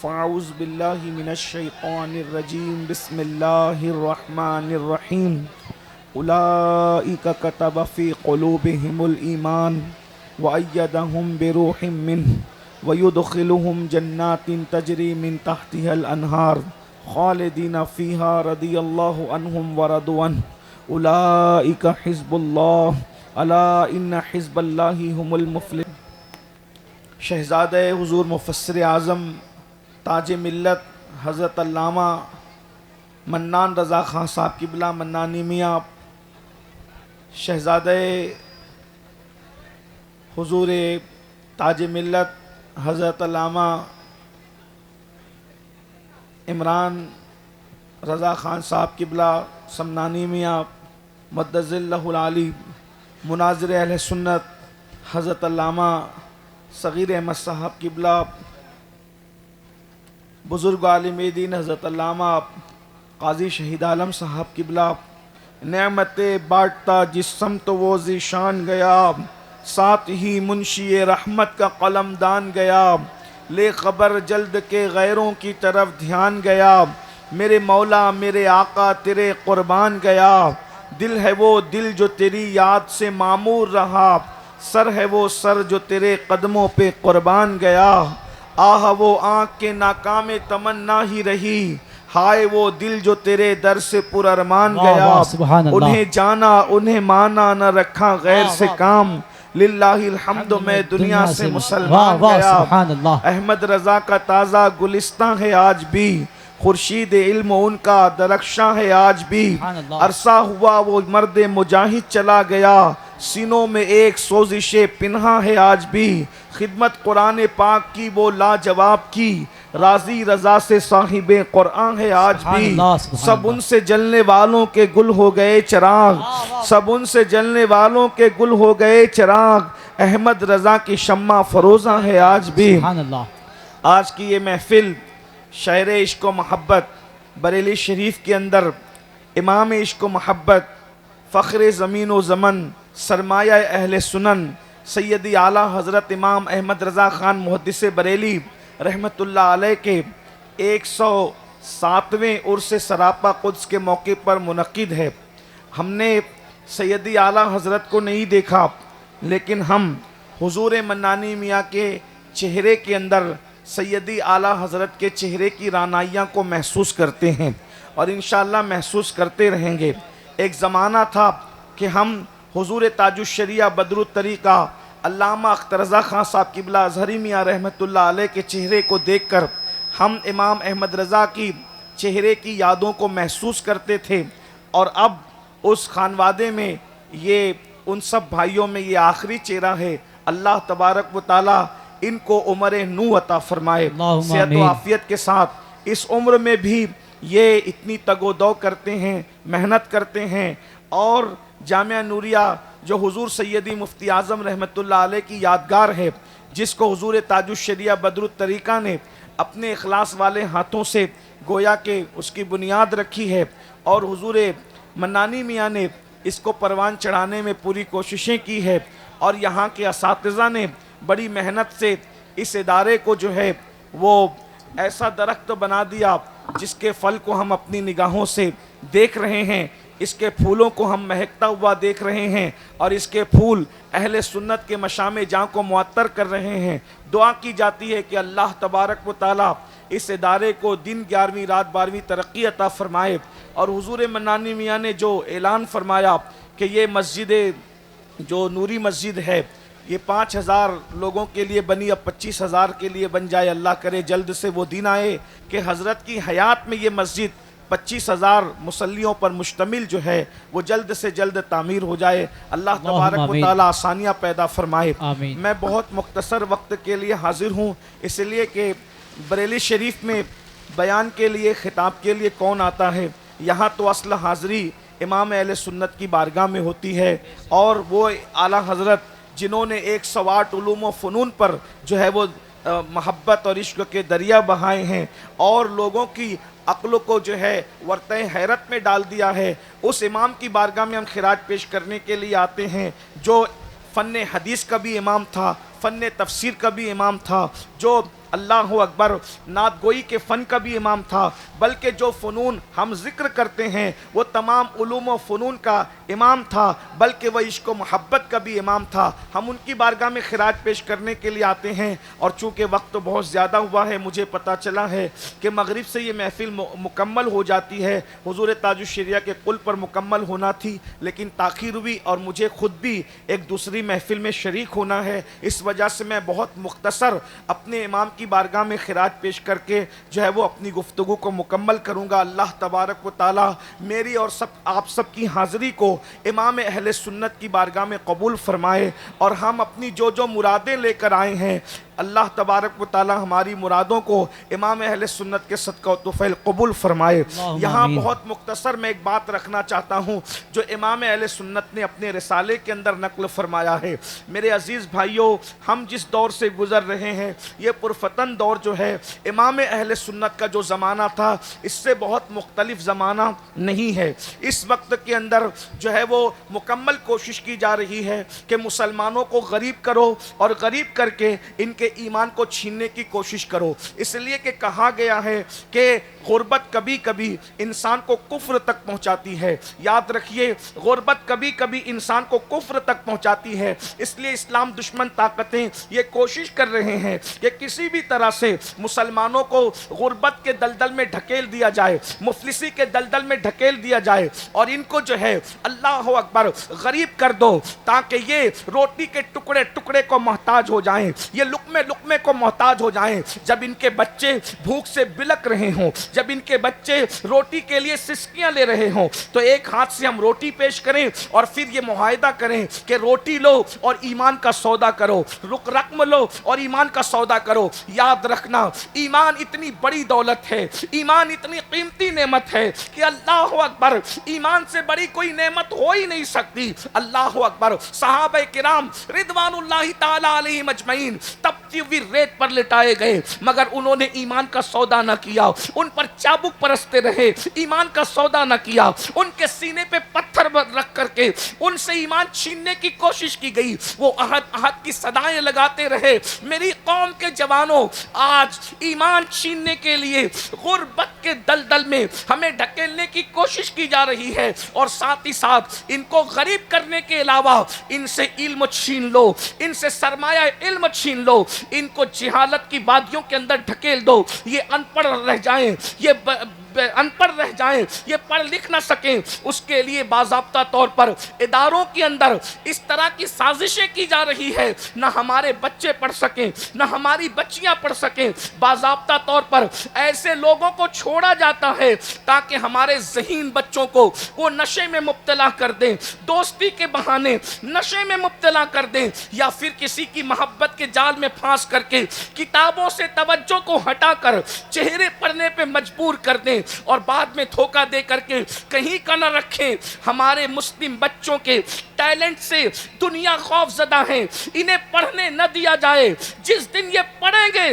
فاعوذ باللہ من الشیطان الرجیم بسم اللہ الرحمن الرحیم اولئک کتب فی قلوبہم الایمان وأیدہم بروح منہ ویدخلہم جنات تجری من تحتها الانہار خالدین فیہا رضی اللہ عنہم ورضوا عنہ اولئک حزب اللہ الا ان حزب اللہ هم المفلحون۔ شہزادہ حضور مفسر اعظم تاج ملت حضرت علامہ منان رضا خان صاحب قبلہ منانی میاں، شہزادہ حضور تاج ملت حضرت علامہ عمران رضا خان صاحب قبلہ سمنانی میاں مدظ اللہ العالی، مناظر اہل سنت حضرت علامہ صغیر احمد صاحب قبلہ، بزرگ عالم دین حضرت علامہ قاضی شہید عالم صاحب قبلہ، نعمت بانٹتا جس سمت وہ ذیشان گیا، ساتھ ہی منشی رحمت کا قلم دان گیا، لے خبر جلد کے غیروں کی طرف دھیان گیا، میرے مولا میرے آقا تیرے قربان گیا، دل ہے وہ دل جو تیری یاد سے معمور رہا، سر ہے وہ سر جو تیرے قدموں پہ قربان گیا، آہ وہ آنکھ کے ناکام تمنا ہی رہی، ہائے وہ دل جو تیرے در سے پر ارمان گیا، انہیں جانا انہیں مانا نہ رکھا غیر سے کام، للہ الحمد میں دنیا سے مسلمان گیا، احمد رضا کا تازہ گلستان ہے آج بھی، خورشید علم ان کا درخشاں ہے آج بھی، عرصہ ہوا وہ مرد مجاہد چلا گیا، سینوں میں ایک سوزش پنہا ہے آج بھی، خدمت قرآن پاک کی وہ لاجواب کی، راضی رضا سے صاحب قرآن ہے آج بھی، سب ان سے جلنے والوں کے گل ہو گئے چراغ، سب ان سے جلنے والوں کے گل ہو گئے چراغ، احمد رضا کی شمع فروزاں ہے آج بھی۔ آج کی یہ محفل شاعر عشق و محبت بریلی شریف کے اندر امام عشق و محبت فخر زمین و زمن سرمایہ اہل سنن سیدی اعلیٰ حضرت امام احمد رضا خان محدث بریلی رحمت اللہ علیہ کے 107ویں عرس سراپا قدس کے موقع پر منعقد ہے۔ ہم نے سیدی اعلیٰ حضرت کو نہیں دیکھا، لیکن ہم حضور منانی میاں کے چہرے کے اندر سیدی اعلیٰ حضرت کے چہرے کی رانائیاں کو محسوس کرتے ہیں اور انشاءاللہ محسوس کرتے رہیں گے۔ ایک زمانہ تھا کہ ہم حضور تاج الشریعہ بدر الطریقہ علامہ اختر رضا خان صاحب قبلہ اظہری میاں رحمت اللہ علیہ کے چہرے کو دیکھ کر ہم امام احمد رضا کی چہرے کی یادوں کو محسوس کرتے تھے، اور اب اس خانوادے میں یہ ان سب بھائیوں میں یہ آخری چہرہ ہے۔ اللہ تبارک و تعالی ان کو عمر نو عطا فرمائے، صحت و عافیت کے ساتھ اس عمر میں بھی یہ اتنی تگ و دو کرتے ہیں، محنت کرتے ہیں، اور جامعہ نوریہ جو حضور سیدی مفتی اعظم رحمت اللہ علیہ کی یادگار ہے، جس کو حضور تاج الشریعہ بدر الطریقہ نے اپنے اخلاص والے ہاتھوں سے گویا کہ اس کی بنیاد رکھی ہے، اور حضور منانی میاں نے اس کو پروان چڑھانے میں پوری کوششیں کی ہے، اور یہاں کے اساتذہ نے بڑی محنت سے اس ادارے کو جو ہے وہ ایسا درخت بنا دیا جس کے پھل کو ہم اپنی نگاہوں سے دیکھ رہے ہیں، اس کے پھولوں کو ہم مہکتا ہوا دیکھ رہے ہیں، اور اس کے پھول اہل سنت کے مشام جاں کو معطر کر رہے ہیں۔ دعا کی جاتی ہے کہ اللہ تبارک و تعالی اس ادارے کو دن 11ویں رات 12ویں ترقی عطا فرمائے، اور حضور منانی میاں نے جو اعلان فرمایا کہ یہ مسجد جو نوری مسجد ہے یہ 5000 لوگوں کے لیے بنی، اب 25,000 کے لیے بن جائے، اللہ کرے جلد سے وہ دن آئے کہ حضرت کی حیات میں یہ مسجد 25,000 مصلیوں پر مشتمل جو ہے وہ جلد سے جلد تعمیر ہو جائے، اللہ تبارک و تعالی آسانیاں پیدا فرمائے۔ میں بہت مختصر وقت کے لیے حاضر ہوں، اس لیے کہ بریلی شریف میں بیان کے لیے خطاب کے لیے کون آتا ہے؟ یہاں تو اصل حاضری امام اہل سنت کی بارگاہ میں ہوتی ہے، اور وہ اعلیٰ حضرت جنہوں نے 108 علوم و فنون پر جو ہے وہ محبت اور عشق کے دریا بہائے ہیں، اور لوگوں کی عقل کو جو ہے ورطہ حیرت میں ڈال دیا ہے، اس امام کی بارگاہ میں ہم خراج پیش کرنے کے لیے آتے ہیں، جو فن حدیث کا بھی امام تھا، فن تفسیر کا بھی امام تھا، جو اللہ اکبر نعت گوئی کے فن کا بھی امام تھا، بلکہ جو فنون ہم ذکر کرتے ہیں وہ تمام علوم و فنون کا امام تھا، بلکہ وہ عشق و محبت کا بھی امام تھا۔ ہم ان کی بارگاہ میں خراج پیش کرنے کے لیے آتے ہیں، اور چونکہ وقت تو بہت زیادہ ہوا ہے، مجھے پتہ چلا ہے کہ مغرب سے یہ محفل مکمل ہو جاتی ہے، حضور تاج الشریعہ کے قل پر مکمل ہونا تھی، لیکن تاخیر ہوئی اور مجھے خود بھی ایک دوسری محفل میں شریک ہونا ہے، اس وجہ سے میں بہت مختصر اپنے امام کی بارگاہ میں خراج پیش کر کے جو ہے وہ اپنی گفتگو کو مکمل کروں گا۔ اللہ تبارک و تعالی میری اور آپ سب کی حاضری کو امام اہل سنت کی بارگاہ میں قبول فرمائے، اور ہم اپنی جو مرادیں لے کر آئے ہیں اللہ تبارک و تعالی ہماری مرادوں کو امام اہل سنت کے صدقہ و طفیل قبول فرمائے۔ یہاں بہت مختصر میں ایک بات رکھنا چاہتا ہوں جو امام اہل سنت نے اپنے رسالے کے اندر نقل فرمایا ہے۔ میرے عزیز بھائیوں، ہم جس دور سے گزر رہے ہیں یہ پرفتن دور جو ہے، امام اہل سنت کا جو زمانہ تھا اس سے بہت مختلف زمانہ نہیں ہے۔ اس وقت کے اندر جو ہے وہ مکمل کوشش کی جا رہی ہے کہ مسلمانوں کو غریب کرو، اور غریب کر کے ان کے ایمان کو چھیننے کی کوشش کرو، اس لیے کہ کہا گیا ہے کہ غربت کبھی کبھی انسان کو کفر تک پہنچاتی ہے۔ یاد رکھیے، غربت کبھی کبھی انسان کو کفر تک پہنچاتی ہے، اس لیے اسلام دشمن طاقتیں یہ کوشش کر رہے ہیں کہ کسی بھی طرح سے مسلمانوں کو غربت کے دلدل میں ڈھکیل دیا جائے، مفلسی کے دلدل میں ڈھکیل دیا جائے، اور ان کو جو ہے اللہ اکبر غریب کر دو تاکہ یہ روٹی کے ٹکڑے ٹکڑے کو محتاج ہو جائیں، یہ لقمے لقمے کو محتاج ہو جائیں۔ جب ان کے بچے بھوک سے بلک رہے ہوں، جب ان کے بچے روٹی کے لیے سسکیاں لے رہے ہوں، تو ایک ہاتھ سے ہم روٹی پیش کریں اور پھر یہ معاہدہ کریں کہ روٹی لو اور ایمان کا سودا کرو، رقم لو اور ایمان کا سودا کرو۔ یاد رکھنا، ایمان اتنی بڑی دولت ہے، ایمان اتنی قیمتی نعمت ہے کہ اللہ اکبر، ایمان سے بڑی کوئی نعمت ہو ہی نہیں سکتی۔ اللہ اکبر، صحابہ کرام رضوان اللہ تعالی علیہم اجمعین تپتی ہوئی ریت پر لٹائے گئے، مگر انہوں نے ایمان کا سودا نہ کیا، ان پر چابک پرستے رہے، ایمان کا سودا نہ کیا، ان کے سینے پہ پتھر رکھ کر کے ان سے ایمان چھیننے کی کوشش کی گئی، وہ عہد عہد کی صدائیں لگاتے رہے۔ میری قوم کے جوانوں، آج ایمان چھیننے کے لیے غربت کے دلدل میں ہمیں ڈھکیلنے کی کوشش کی جا رہی ہے، اور ساتھ ہی ساتھ ان کو غریب کرنے کے علاوہ ان سے علم چھین لو، ان سے سرمایہ علم چھین لو، ان کو جہالت کی وادیوں کے اندر ڈھکیل دو، یہ ان پڑھ رہ جائیں، یہ ان پڑھ رہ جائیں، یہ پڑھ لکھ نہ سکیں۔ اس کے لیے باضابطہ طور پر اداروں کے اندر اس طرح کی سازشیں کی جا رہی ہے، نہ ہمارے بچے پڑھ سکیں، نہ ہماری بچیاں پڑھ سکیں۔ باضابطہ طور پر ایسے لوگوں کو چھوڑا جاتا ہے تاکہ ہمارے ذہین بچوں کو وہ نشے میں مبتلا کر دیں، دوستی کے بہانے نشے میں مبتلا کر دیں، یا پھر کسی کی محبت کے جال میں پھانس کر کے کتابوں سے توجہ کو ہٹا کر چہرے پڑھنے پہ مجبور کر دیں، اور بعد میں دھوکہ دے کر کے کہیں کا نہ رکھیں۔ ہمارے مسلم بچوں کے ٹیلنٹ سے دنیا خوف زدہ ہیں، انہیں پڑھنے نہ دیا جائے۔ جس دن یہ پڑھیں گے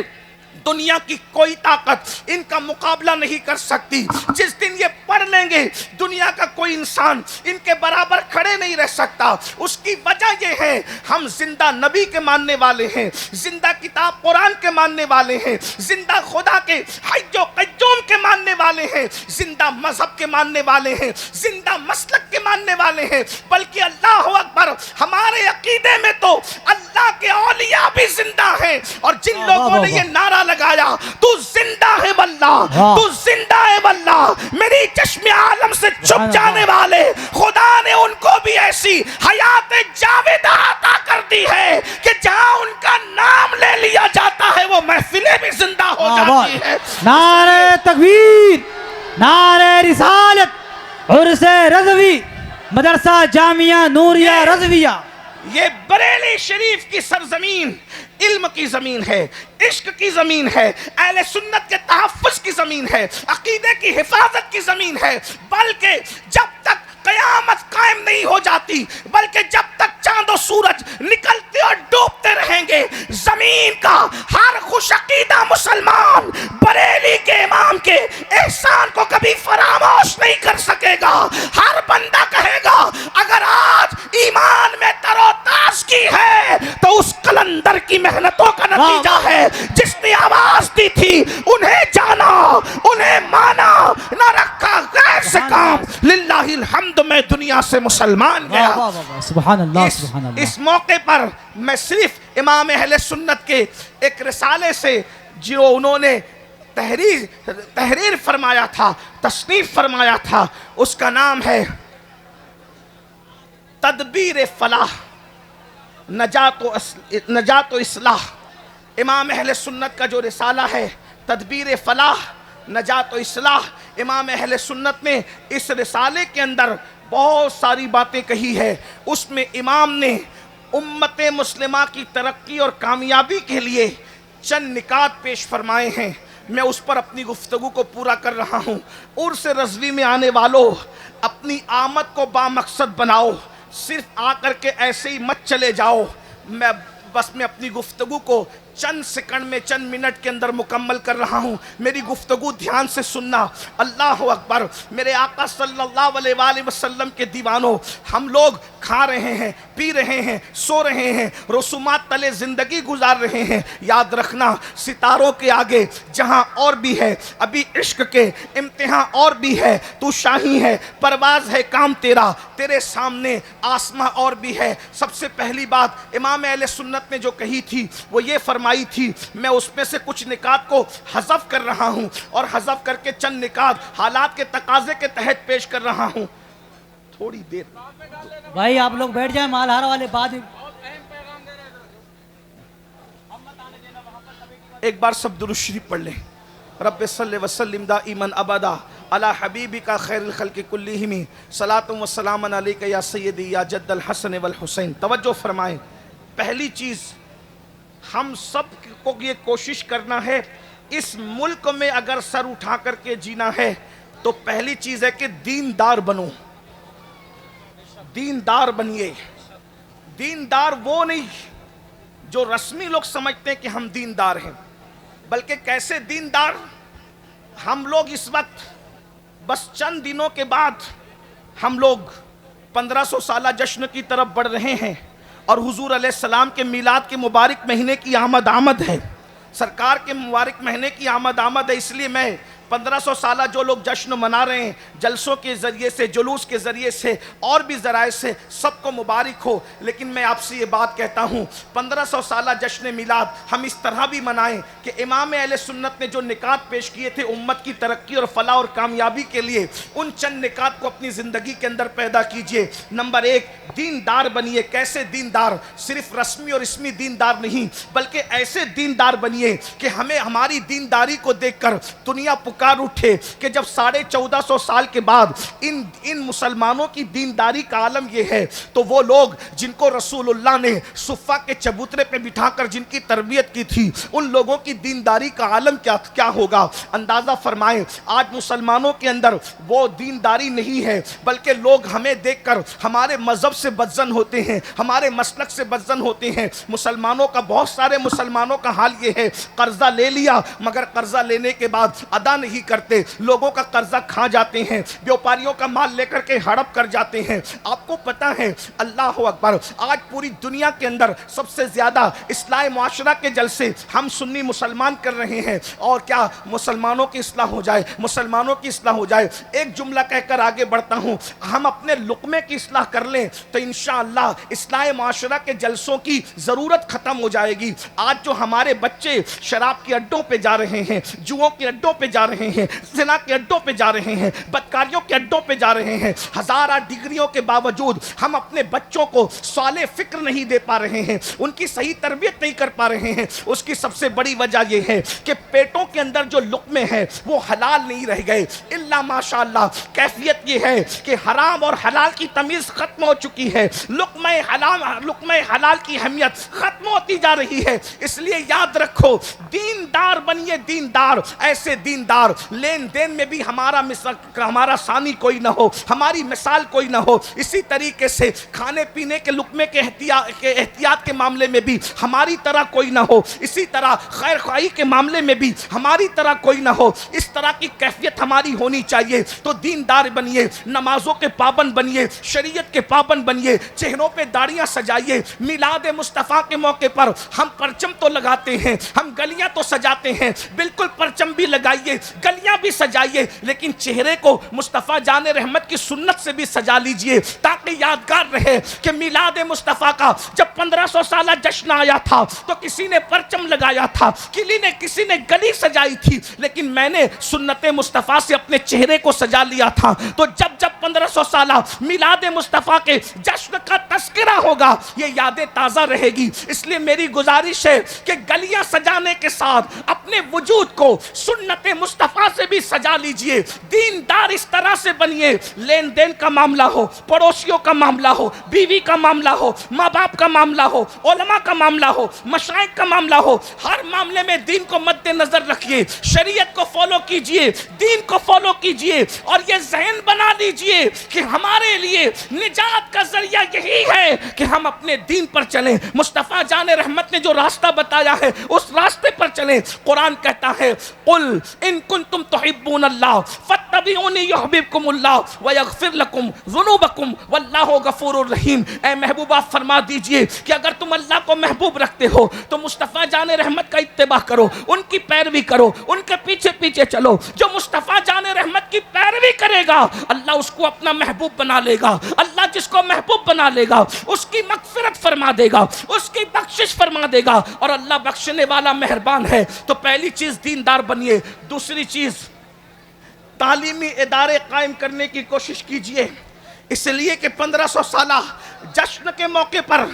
دنیا کی کوئی طاقت ان کا مقابلہ نہیں کر سکتی۔ جس دن یہ پڑھ لیں گے دنیا کا کوئی انسان ان کے برابر کھڑے نہیں رہ سکتا۔ اس کی وجہ یہ ہے ہم زندہ نبی کے ماننے والے ہیں، زندہ کتاب قرآن کے ماننے والے ہیں، زندہ خدا کے حی و قیوم کے ماننے والے ہیں، زندہ مذہب کے ماننے والے ہیں، زندہ مسلک کے ماننے والے ہیں۔ بلکہ اللہ اکبر، ہمارے عقیدے میں تو اللہ کے اولیاء بھی زندہ ہیں، اور جن لوگوں نے یہ نعرہ لگایا تو زندہ ہے واللہ، تو زندہ ہے واللہ، میری چشم عالم سے چھپ جانے والے خدا نے ان کو بھی ایسی حیات جاویدہ عطا کر دی ہے کہ جہاں ان کا نام لے لیا جاتا ہے وہ محفلیں بھی زندہ ہو جاتی ہے۔ نعرہ تکبیر، نعرہ رسالت، عرس رضوی، مدرسہ جامعہ نوریہ رضویہ۔ یہ بریلی شریف کی سرزمین علم کی زمین ہے، عشق کی زمین ہے، اہل سنت کے تحفظ کی زمین ہے، عقیدے کی حفاظت کی زمین ہے۔ بلکہ جب تک قیامت قائم نہیں ہو جاتی، بلکہ جب تک چاند و سورج نکلتے اور ڈوبتے رہیں گے، زمین کا ہر خوش عقیدہ مسلمان بریلی کے امام کے احسان کو کبھی فراموش نہیں کر سکے گا۔ ہر بندہ کہے گا اگر آج ایمان میں تر و تازگی ہے تو اس قلندر کی محنتوں کا نتیجہ ہے. جس نے آواز دی تھی انہیں جانا انہیں مانا نہ رکھا غیر سے کام. للہ الحمد میں دنیا سے مسلمان گیا. سبحان اللہ سبحان اللہ. اس موقع پر میں صرف امام اہل سنت کے ایک رسالے سے جو انہوں نے تحریر فرمایا تھا، تصنیف فرمایا تھا، اس کا نام ہے تدبیر فلاح نجات و اصلاح. امام اہل سنت کا جو رسالہ ہے تدبیر فلاح نجات و اصلاح، امام اہل سنت نے اس رسالے کے اندر بہت ساری باتیں کہی ہے. اس میں امام نے امت مسلمہ کی ترقی اور کامیابی کے لیے چند نکات پیش فرمائے ہیں. میں اس پر اپنی گفتگو کو پورا کر رہا ہوں. عرس رضوی میں آنے والوں، اپنی آمد کو بامقصد بناؤ، صرف آ کر کے ایسے ہی مت چلے جاؤ. میں اپنی گفتگو کو چند سیکنڈ میں چند منٹ کے اندر مکمل کر رہا ہوں. میری گفتگو دھیان سے سننا. اللہ اکبر. میرے آقا صلی اللہ علیہ وآلہ وسلم کے دیوانوں، ہم لوگ کھا رہے ہیں، پی رہے ہیں، سو رہے ہیں، رسومات تلے زندگی گزار رہے ہیں. یاد رکھنا ستاروں کے آگے جہاں اور بھی ہے، ابھی عشق کے امتحان اور بھی ہے. تو شاہی ہے، پرواز ہے کام تیرا، تیرے سامنے آسماں اور بھی ہے. سب سے پہلی بات امام اہل سنت نے جو کہی تھی وہ یہ فرمائی تھی. میں اس میں سے کچھ نکات کو حذف کر رہا ہوں اور حذف کر کے چند نکات حالات کے تقاضے کے تحت پیش کر رہا ہوں. تھوڑی دیر بھائی آپ لوگ بیٹھ جائیں، مالہار والے بعد. ایک بار سب درود شریف پڑھ لیں. رب صلی وسلم دائما ابدا علی حبیبک خیر الخلق کلہم صلاۃ و سلام علیک یا سیدی یا جد الحسن والحسین. توجہ فرمائیں. پہلی چیز ہم سب کو یہ کوشش کرنا ہے، اس ملک میں اگر سر اٹھا کر کے جینا ہے تو پہلی چیز ہے کہ دیندار بنو. دیندار بنیے. دیندار وہ نہیں جو رسمی لوگ سمجھتے ہیں کہ ہم دیندار ہیں، بلکہ کیسے دیندار. ہم لوگ اس وقت بس چند دنوں کے بعد ہم لوگ 1500 سالہ جشن کی طرف بڑھ رہے ہیں اور حضور علیہ السلام کے میلاد کے مبارک مہینے کی آمد ہے. سرکار کے مبارک مہینے کی آمد ہے. اس لیے میں 1500 سالہ جو لوگ جشن منا رہے ہیں، جلسوں کے ذریعے سے، جلوس کے ذریعے سے اور بھی ذرائع سے، سب کو مبارک ہو. لیکن میں آپ سے یہ بات کہتا ہوں 1500 سالہ جشن میلاد ہم اس طرح بھی منائیں کہ امام اہل سنت نے جو نکات پیش کیے تھے امت کی ترقی اور فلاح اور کامیابی کے لیے، ان چند نکات کو اپنی زندگی کے اندر پیدا کیجئے. نمبر 1، دیندار بنیے. کیسے دیندار؟ صرف رسمی اور اسمی دیندار نہیں، بلکہ ایسے دیندار بنیے کہ ہمیں ہماری دینداری کو دیکھ کر دنیا پکار اٹھے کہ جب 1450 سال کے بعد ان مسلمانوں کی دینداری کا عالم یہ ہے تو وہ لوگ جن کو رسول اللہ نے صفہ کے چبوترے پہ بٹھا کر جن کی تربیت کی تھی، ان لوگوں کی دینداری کا عالم کیا ہوگا. اندازہ فرمائیں آج مسلمانوں کے اندر وہ دینداری نہیں ہے، بلکہ لوگ ہمیں دیکھ کر ہمارے مذہب سے بدظن ہوتے ہیں، ہمارے مسلک سے بدظن ہوتے ہیں. مسلمانوں کا، بہت سارے مسلمانوں کا حال یہ ہے، قرضہ لے لیا مگر قرضہ لینے کے بعد ادا نہیں کرتے، لوگوں کا قرضہ کھا جاتے ہیں، بیوپاریوں کا مال لے کر کے ہڑپ کر جاتے ہیں. آپ کو پتا ہے اللہ اکبر، آج پوری دنیا کے اندر سب سے زیادہ اصلاح معاشرہ کے جلسے ہم سنی مسلمان کر رہے ہیں. اور کیا مسلمانوں کی اصلاح ہو جائے، مسلمانوں کی اصلاح ہو جائے. ایک جملہ کہہ کر آگے بڑھتا ہوں، ہم اپنے لقمے کی اصلاح کر لیں تو انشاءاللہ اصلاح معاشرہ کے جلسوں کی ضرورت ختم ہو جائے گی. آج جو ہمارے بچے شراب کے اڈوں پہ جا رہے ہیں، جوؤں کے اڈوں پہ جا رہے ہیں، زنا کے اڈوں پہ جا رہے ہیں، بدکاریوں کے اڈوں پہ جا رہے ہیں، ہزارہ ڈگریوں کے باوجود ہم اپنے بچوں کو صالح فکر نہیں دے پا رہے ہیں، ان کی صحیح تربیت نہیں کر پا رہے ہیں. اس کی سب سے بڑی وجہ یہ ہے کہ پیٹوں کے اندر جو لقمے ہیں وہ حلال نہیں رہ گئے. الا ماشاءاللہ کیفیت یہ ہے کہ حرام اور حلال کی تمیز ختم ہو چکی ہے. لقمہ حلال کی اہمیت ختم ہوتی جا رہی ہے. اس لیے یاد رکھو، دیندار بنیے. دیندار ایسے دیندار یادگار، لین دین میں بھی ہمارا ثانی کوئی نہ ہو، ہماری مثال کوئی نہ ہو. اسی طریقے سے کھانے پینے کے لقمے کے احتیاط کے معاملے میں بھی ہماری طرح کوئی نہ ہو. اسی طرح خیر خواہی کے معاملے میں بھی ہماری طرح کوئی نہ ہو. اس طرح کی کیفیت ہماری ہونی چاہیے. تو دیندار بنیے، نمازوں کے پابند بنیے، شریعت کے پابند بنیے، چہروں پہ داڑیاں سجائیے. میلاد مصطفیٰ کے موقع پر ہم پرچم تو لگاتے ہیں، ہم گلیاں تو سجاتے ہیں، بالکل پرچم بھی لگائیے، گلیاں بھی سجائیے، لیکن چہرے کو مصطفیٰ جان رحمت کی سنت سے بھی سجا لیجئے تاکہ یادگار رہے کہ میلاد مصطفیٰ کا جب 1500 سالہ جشن آیا تھا تو کسی نے پرچم لگایا تھا، کسی نے گلی سجائی تھی، لیکن میں نے سنت مصطفیٰ سے اپنے چہرے کو سجا لیا تھا. تو جب 1500 سالہ میلاد مصطفیٰ کے جشن کا تذکرہ ہوگا یہ یادیں تازہ رہے گی. اس لیے میری گزارش ہے کہ گلیاں سجانے کے ساتھ اپنے وجود کو سنت مصطفیٰ سے بھی سجا لیجئے. دیندار اس طرح سے بنیے، لین دین کا معاملہ ہو، پڑوسیوں کا معاملہ ہو، بیوی کا معاملہ ہو، ماں باپ کا معاملہ ہو، علماء کا معاملہ ہو، مشائخ کا معاملہ ہو، ہر معاملے میں دین کو مد نظر رکھیے، شریعت کو فالو کیجئے، دین کو فالو کیجئے، اور یہ ذہن بنا لیجئے کہ ہمارے لیے نجات کا ذریعہ یہی ہے کہ ہم اپنے دین پر چلیں. مصطفیٰ جان رحمت نے جو راستہ بتایا ہے اس راستے پر چلیں. قرآن کہتا ہے قل ان کنتم تحبون اللہ فاتبعونی یحببکم اللہ ویغفر لکم ذنوبکم واللہ غفور الرحیم. اے محبوب آپ فرما دیجئے کہ اگر تم اللہ کو محبوب رکھتے ہو تو مصطفیٰ جان رحمت کا اتباع کرو، ان کی پیروی کرو، ان کے پیچھے پیچھے چلو. جو مصطفیٰ جان رحمت کی پیروی کرے گا اللہ اس کو اپنا محبوب بنا لے گا. اللہ جس کو محبوب بنا لے گا اس کی مغفرت فرما دے گا، اس کی بخشش فرما دے گا، اور اللہ بخشنے والا مہربان ہے. تو پہلی چیز دیندار بنیے. دوسری چیز تعلیمی ادارے قائم کرنے کی کوشش کیجئے. اس لیے کہ 1500 سالہ جشن کے موقع پر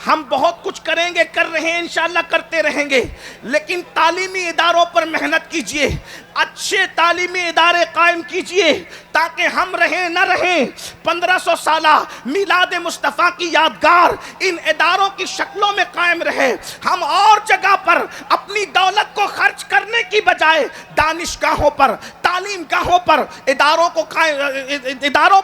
ہم بہت کچھ کریں گے، کر رہے ہیں، انشاءاللہ کرتے رہیں گے، لیکن تعلیمی اداروں پر محنت کیجئے، اچھے تعلیمی ادارے قائم کیجئے تاکہ ہم رہیں نہ رہیں 1500 سالہ میلاد مصطفیٰ کی یادگار ان اداروں کی شکلوں میں قائم رہے. ہم اور جگہ پر اپنی دولت کو خرچ کرنے کی بجائے دانشگاہوں پر، تعلیم گاہوں پر، اداروں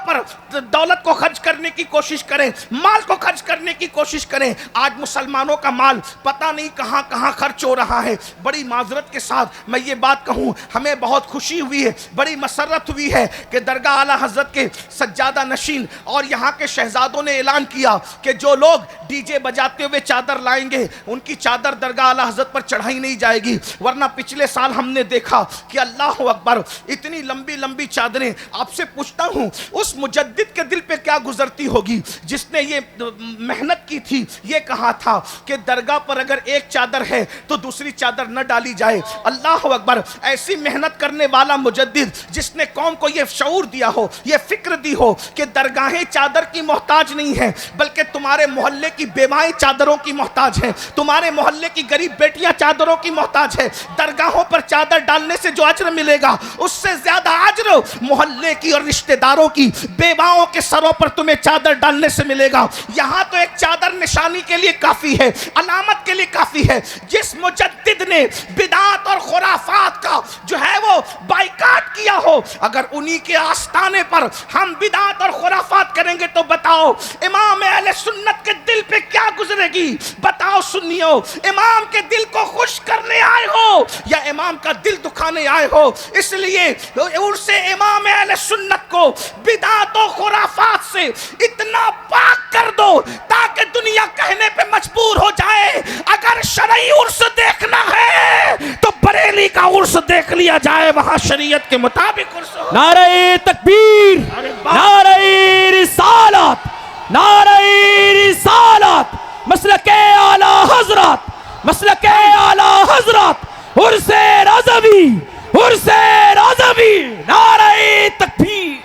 پر دولت کو خرچ کرنے کی کوشش کریں، مال کو خرچ کرنے کی کوشش کریں. آج مسلمانوں کا مال پتہ نہیں کہاں کہاں خرچ ہو رہا ہے. بڑی معذرت کے ساتھ میں یہ بات کہوں، ہمیں بہت خوشی ہوئی ہے، بڑی مسرت ہوئی ہے کہ درگاہ اعلیٰ حضرت کے سجادہ نشین اور یہاں کے شہزادوں نے اعلان کیا کہ جو لوگ ڈی جے بجاتے ہوئے چادر لائیں گے ان کی چادر درگاہ اعلیٰ حضرت پر چڑھائی نہیں جائے گی. ورنہ پچھلے سال ہم نے دیکھا کہ اللہ اکبر اتنی لمبی لمبی چادریں. آپ سے پوچھتا ہوں اس مجدد کے دل پہ کیا گزرتی ہوگی جس نے یہ محنت کی تھی، یہ کہا تھا کہ درگاہ پر اگر ایک چادر ہے تو دوسری چادر نہ ڈالی جائے. اللہ اکبر. ایسی محنت کرنے والا مجدد جس نے قوم کو یہ شعور دیا ہو، یہ فکر دی ہو کہ درگاہیں چادر کی محتاج نہیں ہیں بلکہ تمہارے محلے کی بیوائیں چادروں کی محتاج ہیں، تمہارے محلے کی غریب بیٹیاں چادروں کی محتاج ہیں. درگاہوں پر چادر ڈالنے سے جو اجر ملے گا اس سے زیادہ اجر محلے کی اور رشتہ داروں کی بیواؤں کے سروں پر تمہیں چادر ڈالنے سے ملے گا. یہاں تو ایک چادر نشانی کے لیے کافی ہے، علامت کے لیے کافی ہے. جس مجدد نے بدعات اور خرافات کا جو ہے وہ بائیکاٹ کیا ہو، اگر انہی کے آستانے پر ہم بدعات اور خرافات کریں گے تو بتاؤ امام اہل سنت کے دل پہ کیا گزرے گی؟ بتاؤ سنیو، امام کے دل کو خوش کرنے آئے ہو یا امام کا دل دکھانے آئے ہو؟ اس لیے عرس امام اہل سنت کو بدعات و خرافات سے اتنا پاک کر دو تاکہ دنیا کہنے پہ مجبور ہو جائے اگر شرعی عرس دیکھنا ہے تو بریلی کا عرس دیکھ لیا جائے، وہاں شریعت کے مطابق عرس ہو. نعرہ تکبیر، نعرہ رسالت، نعرہ رسالت، مسلک اعلیٰ حضرت، مسلک اعلیٰ حضرت، عرس رضوی، عرس رضوی، نعرہ تکبیر.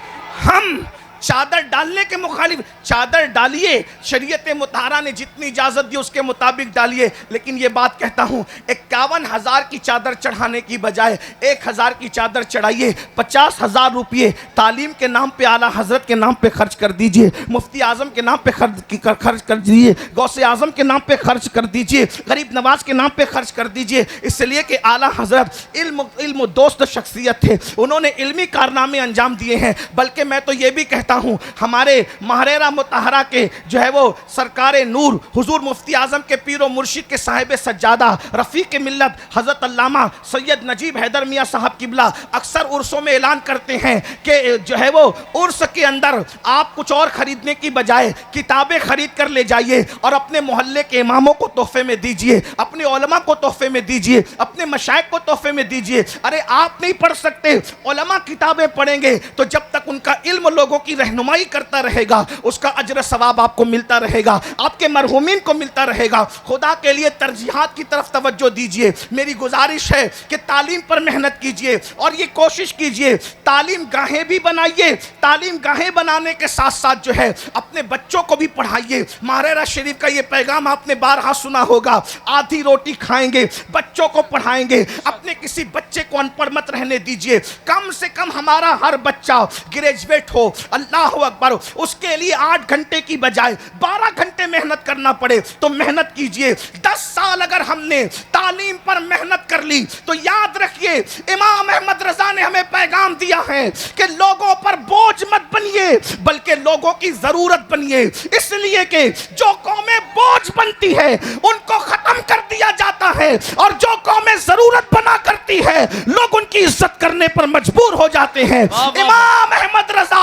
ہم چادر ڈال ڈالنے کے مخالف چادر ڈالیے، شریعت مطہرہ نے جتنی اجازت دی اس کے مطابق ڈالیے، لیکن یہ بات کہتا ہوں 51,000 کی چادر چڑھانے کی بجائے 1,000 کی چادر چڑھائیے، 50,000 روپیے تعلیم کے نام پہ اعلیٰ حضرت کے نام پہ خرچ کر دیجئے، مفتی اعظم کے نام پہ خرچ کر دیجئے، غوث اعظم کے نام پہ خرچ کر دیجئے، غریب نواز کے نام پہ خرچ کر دیجئے، اس لیے کہ اعلیٰ حضرت علم و دوست شخصیت تھے، انہوں نے علمی کارنامے انجام دیے ہیں۔ بلکہ میں تو یہ بھی کہتا ہوں ہمارے محررہ مطہرہ کے جو ہے وہ سرکار نور حضور مفتی اعظم کے پیر و مرشد کے صاحب سجادہ رفیق ملت حضرت علامہ سید نجیب حیدر میاں صاحب قبلہ اکثر عرسوں میں اعلان کرتے ہیں کہ جو ہے وہ عرس کے اندر آپ کچھ اور خریدنے کی بجائے کتابیں خرید کر لے جائیے اور اپنے محلے کے اماموں کو تحفے میں دیجئے، اپنے علماء کو تحفے میں دیجئے، اپنے مشائخ کو تحفے میں دیجئے۔ ارے آپ نہیں پڑھ سکتے، علماء کتابیں پڑھیں گے تو جب تک ان کا علم لوگوں کی رہنمائی کرتا رہے گا اس کا اجر ثواب آپ کو ملتا رہے گا، آپ کے مرحومین کو ملتا رہے گا۔ خدا کے لیے ترجیحات کی طرف توجہ دیجئے۔ میری گزارش ہے کہ تعلیم پر محنت کیجئے اور یہ کوشش کیجئے تعلیم گاہیں بھی بنائیے، تعلیم گاہیں بنانے کے ساتھ ساتھ جو ہے اپنے بچوں کو بھی پڑھائیے۔ محررہ شریف کا یہ پیغام آپ نے بارہا سنا ہوگا، آدھی روٹی کھائیں گے بچوں کو پڑھائیں گے، اپنے کسی بچے کو ان پڑھ مت رہنے دیجئے۔ کم سے کم ہمارا ہر بچہ گریجویٹ ہو، اللہ اکبر، اس کے لیے 8 گھنٹے کی بجائے 12 گھنٹے محنت کرنا پڑے تو محنت کیجئے۔ 10 سال اگر ہم نے تعلیم پر محنت کر لی تو یاد رکھیے امام احمد رضا نے ہمیں پیغام دیا ہے کہ لوگوں پر بوجھ مت بنیے بلکہ لوگوں کی ضرورت بنیے، اس لیے کہ جو قومیں بوجھ بنتی ہے ان کو ختم کر دیا جاتا ہے اور جو قومیں ضرورت بنا کرتی ہے لوگ ان کی عزت کرنے پر مجبور ہو جاتے ہیں۔ امام احمد رضا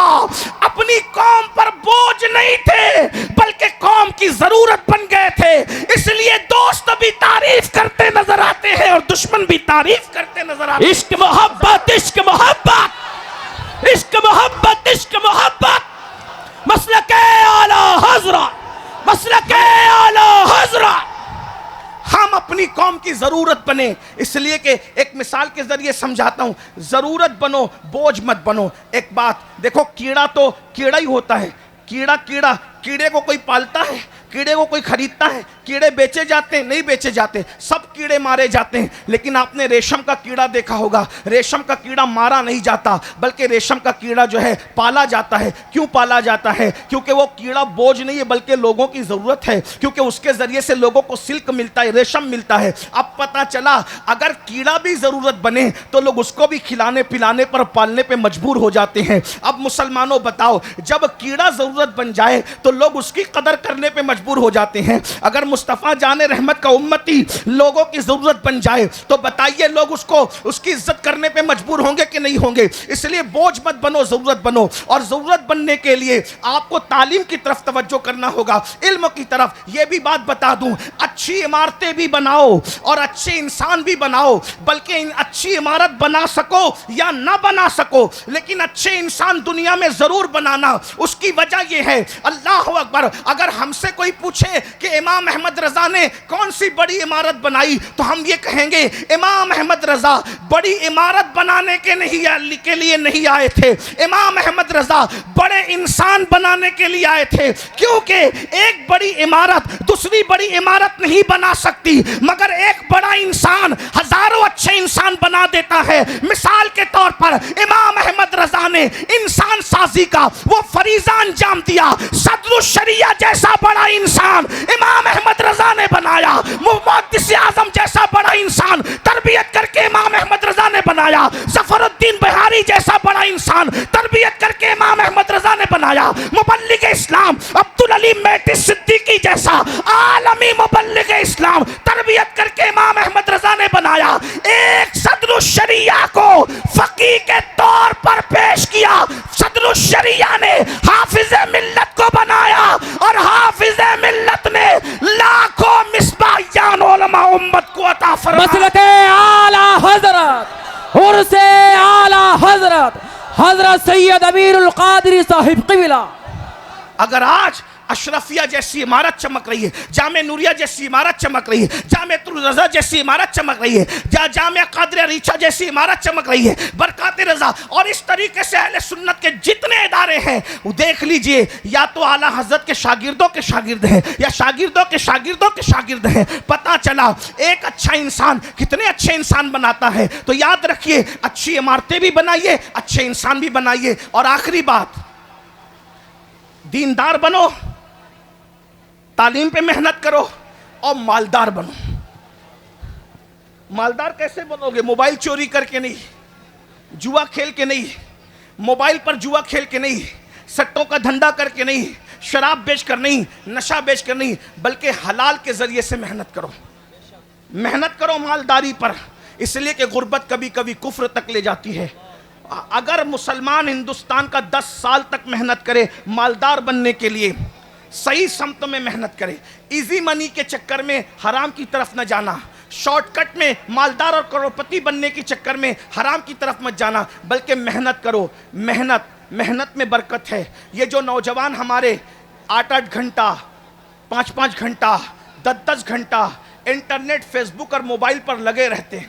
اپنی قوم پر بوجھ نہیں تھے بلکہ قوم کی ضرورت بن گئے تھے، اس لیے دوست بھی تعریف کرتے نظر آتے ہیں اور دشمن بھی تعریف کرتے نظر آتے ہیں۔ عشق محبت، عشق محبت، عشق محبت، عشق محبت، مسلک اعلیٰ حضرت، مسلک اعلیٰ حضرت۔ ہم اپنی قوم کی ضرورت بنے، اس لیے کہ ایک مثال کے ذریعے سمجھاتا ہوں، ضرورت بنو بوجھ مت بنو۔ ایک بات دیکھو، کیڑا تو کیڑا ہی ہوتا ہے، کیڑے کو کوئی پالتا ہے، کیڑے کو کوئی خریدتا ہے؟ کیڑے بیچے جاتے ہیں؟ نہیں بیچے جاتے، سب کیڑے مارے جاتے ہیں۔ لیکن آپ نے ریشم کا کیڑا دیکھا ہوگا، ریشم کا کیڑا مارا نہیں جاتا بلکہ ریشم کا کیڑا جو ہے پالا جاتا ہے۔ کیوں پالا جاتا ہے؟ کیونکہ وہ کیڑا بوجھ نہیں ہے بلکہ لوگوں کی ضرورت ہے، کیونکہ اس کے ذریعے سے لوگوں کو سلک ملتا ہے، ریشم ملتا ہے۔ اب پتہ چلا اگر کیڑا بھی ضرورت بنے تو لوگ اس کو بھی کھلانے پلانے پر پالنے پہ مجبور ہو جاتے ہیں۔ اب مسلمانوں بتاؤ، جب کیڑا ضرورت بن جائے تو لوگ اس کی قدر کرنے پہ مجبور ہو جاتے ہیں۔ اگر مصطفیٰ جان رحمت کا امتی لوگوں کی ضرورت بن جائے تو بتائیے لوگ اس کی عزت کرنے پہ مجبور ہوں گے کہ نہیں ہوں گے؟ اس لیے بوجھ مت بنو، ضرورت بنو، اور ضرورت بننے کے لیے آپ کو تعلیم کی طرف توجہ کرنا ہوگا، علم کی طرف۔ یہ بھی بات بتا دوں، اچھی عمارتیں بھی بناؤ اور اچھے انسان بھی بناؤ، بلکہ اچھی عمارت بنا سکو یا نہ بنا سکو لیکن اچھے انسان دنیا میں ضرور بنانا۔ اس کی وجہ یہ ہے، اللہ اکبر، اگر ہم سے کوئی پوچھے کہ امام احمد رضا نے کون سی بڑی عمارت بنائی تو ہم یہ کہیں گے امام احمد رضا بڑی عمارت بنانے کے لیے نہیں آئے تھے، امام احمد رضا بڑے انسان بنانے کے لیے آئے تھے، کیونکہ ایک بڑی عمارت دوسری بڑی عمارت نہیں بنا سکتی مگر ایک بڑا انسان ہزاروں اچھے انسان بنا دیتا ہے۔ مثال کے طور پر امام احمد رضا نے انسان سازی کا وہ فریضہ انجام دیا، صدر الشریعہ جیسا بڑا انسان امام احمد رضا نے بنایا، محدث اعظم جیسا بڑا انسان تربیت کر کے امام احمد رضا نے بنایا، ظفر الدین بہاری جیسا بڑا انسان تربیت کر کے امام احمد رضا نے بنایا، مبلغ اسلام عبدالعلی میٹی صدیقی جیسا عالمی مبلغ اسلام تربیت کر کے امام احمد رضا نے بنایا۔ ایک صدر الشریعہ کو فقیہ کے طور پر پیش کیا، صدر الشریعہ نے حافظ ملت کو بنایا اور حافظ ملت نے لاکھوں مصباحیان علماء امت کو عطا فرمایا۔ مسلک اعلیٰ حضرت، عرس اعلیٰ حضرت، حضرت سید امیر القادری صاحب قبلہ۔ اگر آج اشرفیہ جیسی عمارت چمک رہی ہے، جامع نوریہ جیسی عمارت چمک رہی ہے، جامع رضا جیسی عمارت چمک رہی ہے، جامع قادریہ ریچھا جیسی عمارت چمک رہی ہے، برکات رضا مرتضیٰ اور اس طریقے سے اہل سنت کے جتنے ادارے ہیں وہ دیکھ لیجئے، یا تو اعلیٰ حضرت کے شاگردوں کے شاگرد ہیں یا شاگردوں کے شاگردوں کے شاگرد ہیں۔ پتہ چلا ایک اچھا انسان کتنے اچھے انسان بناتا ہے۔ تو یاد رکھیے، اچھی عمارتیں بھی بنائیے، اچھے انسان بھی بنائیے۔ اور آخری بات، دیندار بنو، تعلیم پہ محنت کرو اور مالدار بنو۔ مالدار کیسے بنو گے؟ موبائل چوری کر کے نہیں، جوا کھیل کے نہیں، موبائل پر جوا کھیل کے نہیں، سٹوں کا دھندا کر کے نہیں، شراب بیچ کر نہیں، نشہ بیچ کر نہیں، بلکہ حلال کے ذریعے سے محنت کرو۔ محنت کرو مالداری پر، اس لیے کہ غربت کبھی کبھی کفر تک لے جاتی ہے۔ اگر مسلمان ہندوستان کا 10 سال تک محنت کرے مالدار بننے کے لیے، صحیح سمت میں محنت کرے، ایزی منی کے چکر میں حرام کی طرف نہ جانا، شارٹ کٹ میں مالدار اور کروڑپتی بننے کے چکر میں حرام کی طرف مت جانا، بلکہ محنت کرو۔ محنت میں برکت ہے۔ یہ جو نوجوان ہمارے 8-8 گھنٹہ 5-5 گھنٹہ 10-10 گھنٹہ انٹرنیٹ، فیس بک اور موبائل پر لگے رہتے ہیں،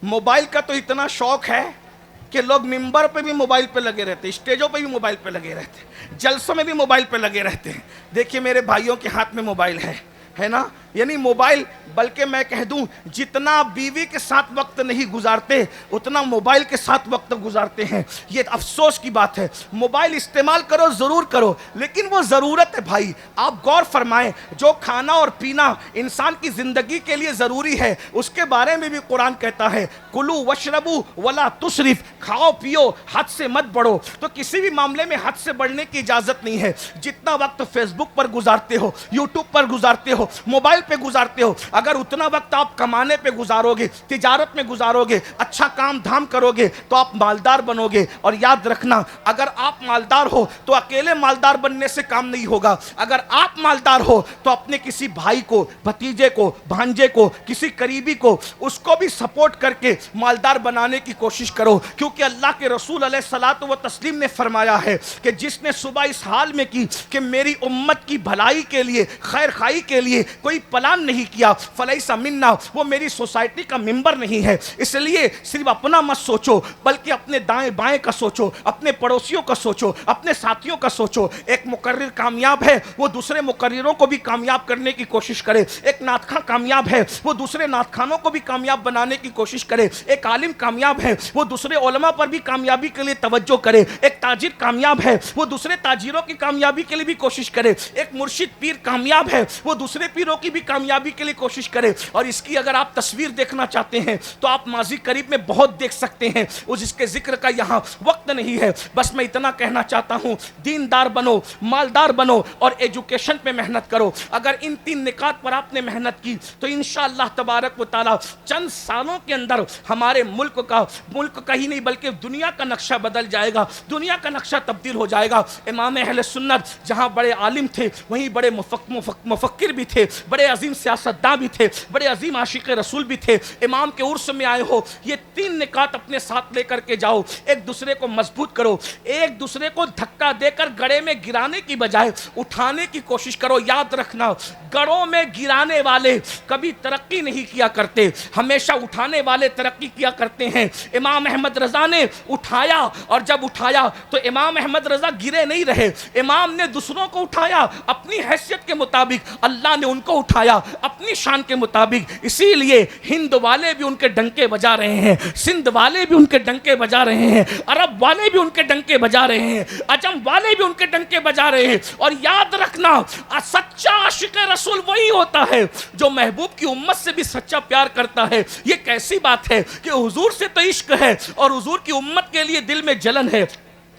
موبائل کا تو اتنا شوق ہے کہ لوگ ممبر پہ بھی موبائل پہ لگے رہتے ہیں، اسٹیجوں پہ بھی موبائل پہ لگے رہتے ہیں، جلسوں میں بھی موبائل پہ لگے رہتے ہیں۔ دیکھیے میرے بھائیوں کے ہاتھ میں موبائل ہے نا، یعنی موبائل، بلکہ میں کہہ دوں جتنا بیوی کے ساتھ وقت نہیں گزارتے اتنا موبائل کے ساتھ وقت گزارتے ہیں۔ یہ افسوس کی بات ہے۔ موبائل استعمال کرو، ضرور کرو، لیکن وہ ضرورت ہے بھائی۔ آپ غور فرمائیں، جو کھانا اور پینا انسان کی زندگی کے لیے ضروری ہے اس کے بارے میں بھی قرآن کہتا ہے کلو وشربو ولا تسرف، کھاؤ پیو، حد سے مت بڑھو۔ تو کسی بھی معاملے میں حد سے بڑھنے کی اجازت نہیں ہے۔ جتنا وقت فیس بک پر گزارتے ہو، یوٹیوب پر گزارتے ہو، موبائل پہ گزارتے ہو، اگر اتنا وقت آپ کمانے پہ گزارو گے، تجارت میں گزارو گے، اچھا کام دھام کرو گے تو آپ مالدار بنو گے۔ اور یاد رکھنا، اگر آپ مالدار ہو تو اکیلے مالدار بننے سے کام نہیں ہوگا۔ اگر آپ مالدار ہو تو اپنے کسی بھائی کو، بھتیجے کو، بھانجے کو، کسی قریبی کو، اس کو بھی سپورٹ کر کے مالدار بنانے کی کوشش کرو، کیونکہ اللہ کے رسول علیہ الصلوۃ والتسلیم نے فرمایا ہے کہ جس نے صبح اس حال میں کی کہ میری امت کی بھلائی کے لیے، خیر خائی کے لیے کوئی پلان نہیں کیا، فلیس منا، وہ میری سوسائٹی کا ممبر نہیں ہے۔ اس لیے صرف اپنا مت سوچو، بلکہ اپنے دائیں بائیں کا سوچو، اپنے پڑوسیوں کا سوچو، اپنے ساتھیوں کا سوچو۔ ایک مقرر کامیاب ہے، وہ دوسرے مقرروں کو بھی کامیاب کرنے کی کوشش کرے۔ ایک نعت خواں کامیاب ہے، وہ دوسرے نعت خوانوں کو بھی کامیاب بنانے کی کوشش کرے۔ ایک عالم کامیاب ہے، وہ دوسرے علماء پر بھی کامیابی کے لیے توجہ کرے۔ ایک تاجر کامیاب ہے، وہ دوسرے تاجروں کی کامیابی کے لیے بھی کوشش کرے۔ ایک مرشد پیر کامیاب ہے، وہ دوسرے پیروں کی بھی کامیابی کے لیے کوشش کرے۔ اور اس کی اگر آپ تصویر دیکھنا چاہتے ہیں تو آپ ماضی قریب میں بہت دیکھ سکتے ہیں، اس کے ذکر کا یہاں وقت نہیں ہے۔ بس میں اتنا کہنا چاہتا ہوں، دیندار بنو، مالدار بنو اور ایجوکیشن پہ محنت کرو۔ اگر ان 3 نکات پر آپ نے محنت کی تو انشاءاللہ تبارک و تعالی چند سالوں کے اندر ہمارے ملک کا ہی نہیں بلکہ دنیا کا نقشہ بدل جائے گا، دنیا کا نقشہ تبدیل ہو جائے گا۔ امام اہل سنت جہاں بڑے عالم تھے وہیں بڑے مفکر بھی تھے، بڑے عظیم سیاستداں بھی تھے، بڑے عظیم عاشق رسول بھی تھے۔ امام کے عرس میں آئے ہو، یہ 3 نکات اپنے ساتھ لے کر کے جاؤ۔ ایک دوسرے کو مضبوط کرو، ایک دوسرے کو دھکا دے کر گڑھے میں گرانے کی بجائے اٹھانے کی کوشش کرو۔ یاد رکھنا، گڑھوں میں گرانے والے کبھی ترقی نہیں کیا کرتے، ہمیشہ اٹھانے والے ترقی کیا کرتے ہیں۔ امام احمد رضا نے اٹھایا، اور جب اٹھایا تو امام احمد رضا گرے نہیں رہے، امام نے دوسروں کو اٹھایا اپنی حیثیت کے مطابق، اللہ نے ان کو اٹھایا اپنی شان کے مطابق۔ اسی لیے ہند والے بھی ان کے ڈنکے بجا رہے ہیں، سندھ والے بھی ان کے ڈنکے بجا رہے ہیں، عرب والے بھی ان کے ڈنکے بجا رہے ہیں، عجم والے بھی ان کے ڈنکے بجا رہے ہیں۔ اور یاد رکھنا، سچا عاشق رسول وہی ہوتا ہے جو محبوب کی امت سے بھی سچا پیار کرتا ہے۔ یہ کیسی بات ہے کہ حضور سے تو عشق ہے اور حضور کی امت کے لیے دل میں جلن ہے،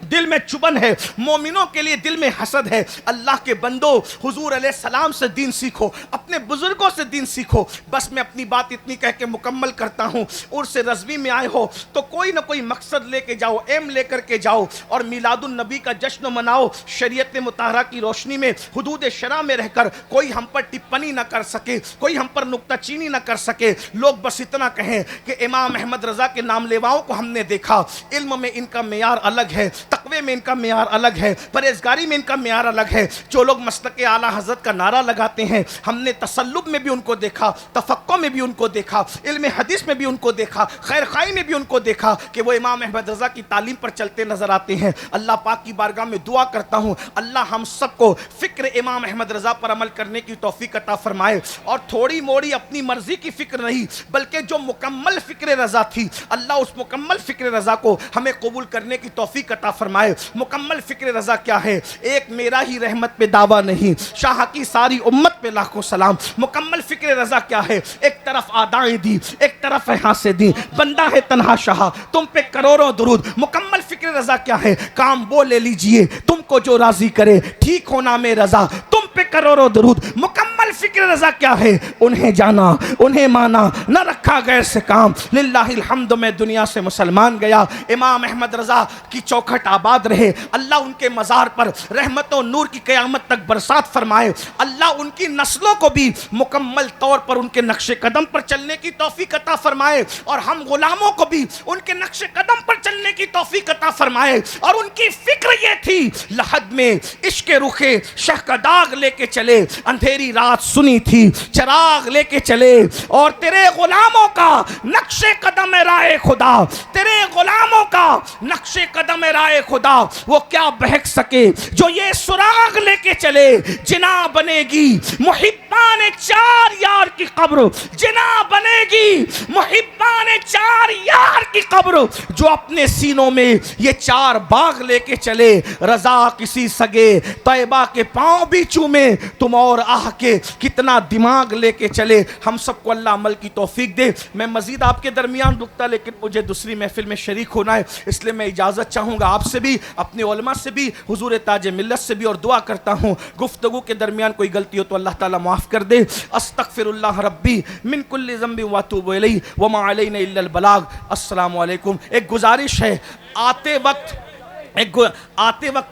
دل میں چبن ہے، مومنوں کے لیے دل میں حسد ہے۔ اللہ کے بندو، حضور علیہ السلام سے دین سیکھو، اپنے بزرگوں سے دین سیکھو۔ بس میں اپنی بات اتنی کہہ کے مکمل کرتا ہوں۔ عرس رضوی میں آئے ہو تو کوئی نہ کوئی مقصد لے کے جاؤ، ایم لے کر کے جاؤ، اور میلاد النبی کا جشن مناؤ۔ شریعت مطہرہ کی روشنی میں، حدود شرع میں رہ کر کوئی ہم پر ٹپنی نہ کر سکے، کوئی ہم پر نکتہ چینی نہ کر سکے۔ لوگ بس اتنا کہیں کہ امام احمد رضا کے نام لیواؤں کو ہم نے دیکھا، علم میں ان کا معیار الگ ہے، تقوی میں ان کا معیار الگ ہے, پرہیزگاری میں ان کا معیار الگ ہے. جو لوگ مسلک اعلیٰ حضرت کا نعرہ لگاتے ہیں, ہم نے تسلب میں بھی ان کو دیکھا, تفقہ میں بھی ان کو دیکھا, علم حدیث میں بھی ان کو دیکھا, خیر خواہی میں بھی ان کو دیکھا کہ وہ امام احمد رضا کی تعلیم پر چلتے نظر آتے ہیں. اللہ پاک کی بارگاہ میں دعا کرتا ہوں, اللہ ہم سب کو فکر امام احمد رضا پر عمل کرنے کی توفیق عطا فرمائے, اور تھوڑی موڑی اپنی مرضی کی فکر نہیں بلکہ جو مکمل فکر رضا تھی, اللہ اس مکمل فکر رضا کو ہمیں قبول کرنے کی توفیق عطا فرمائے. مکمل فکر رضا کیا ہے؟ ایک میرا ہی رحمت پہ دعویٰ نہیں, شاہ کی ساری امت پہ لاکھوں سلام. مکمل فکر رضا کیا ہے؟ ایک طرف آدائیں دی, ایک طرف حاصے دی, بندہ ہے تنہا شاہ, تم پہ کروڑوں درود. مکمل فکر رضا کیا ہے؟ کام وہ لے لیجئے تم کو جو راضی کرے, ٹھیک ہونا میں رضا, تم پہ کروڑوں درود. مکمل فکر رضا کیا ہے؟ انہیں جانا, انہیں مانا, نہ رکھا غیر سے کام. للہ الحمد میں دنیا سے مسلمان گیا. امام احمد رضا کی چوکھٹ آباد رہے, اللہ ان کے مزار پر رحمت و نور کی قیامت تک برسات فرمائے. اللہ ان کی نسلوں کو بھی مکمل طور پر ان کے نقش قدم پر چلنے کی توفیق عطا فرمائے, اور ہم غلاموں کو بھی ان کے نقش قدم پر چلنے کی توفیق عطا فرمائے. اور ان کی فکر یہ تھی, لحد میں عشق رخے شہ کا داغ لے کے چلے, اندھیری رات سنی تھی چراغ لے کے چلے, اور تیرے غلاموں کا نقش قدم رائے خدا, تیرے غلاموں کا نقش قدم رائے خدا, وہ کیا بہک سکے جو یہ سراغ لے کے چلے. جنا بنے گی محبان چار یار کی قبر, جنا بنے گی محبان چار یار کی قبر, جو اپنے سینوں میں یہ چار باغ لے کے چلے. رضا کسی سگے طیبہ کے پاؤں بھی چومے, تم اور آہ کے کتنا دماغ لے کے چلے. ہم سب کو اللہ عمل کی توفیق دے. میں مزید آپ کے درمیان رکتا, لیکن مجھے دوسری محفل میں شریک ہونا ہے, اس لیے میں اجازت چاہوں گا آپ سے بھی, اپنے علماء سے بھی, حضور تاج ملت سے بھی, اور دعا کرتا ہوں گفتگو کے درمیان کوئی غلطی ہو تو اللہ تعالیٰ معاف کر دے. استغفر اللہ ربی من کل ذنب واتوب الیہ وما علینا الا البلاغ. السلام علیکم. ایک گزارش ہے, آتے وقت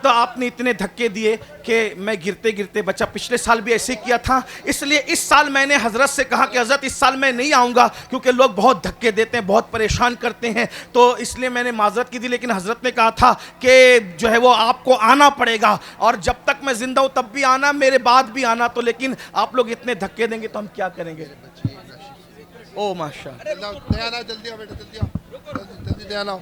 آپ نے اتنے دھکے دیے کہ میں گرتے گرتے بچا. پچھلے سال بھی ایسے کیا تھا, اس لیے اس سال میں نے حضرت سے کہا کہ حضرت اس سال میں نہیں آؤں گا کیونکہ لوگ بہت دھکے دیتے ہیں, بہت پریشان کرتے ہیں, تو اس لیے میں نے معذرت کی تھی. لیکن حضرت نے کہا تھا کہ جو ہے وہ آپ کو آنا پڑے گا, اور جب تک میں زندہ ہوں تب بھی آنا, میرے بعد بھی آنا. تو لیکن آپ لوگ اتنے دھکے دیں گے تو ہم کیا کریں گے. او ماشاء اللہ, جلدی آؤ بیٹا, جلدی آؤ, جلدی آنا.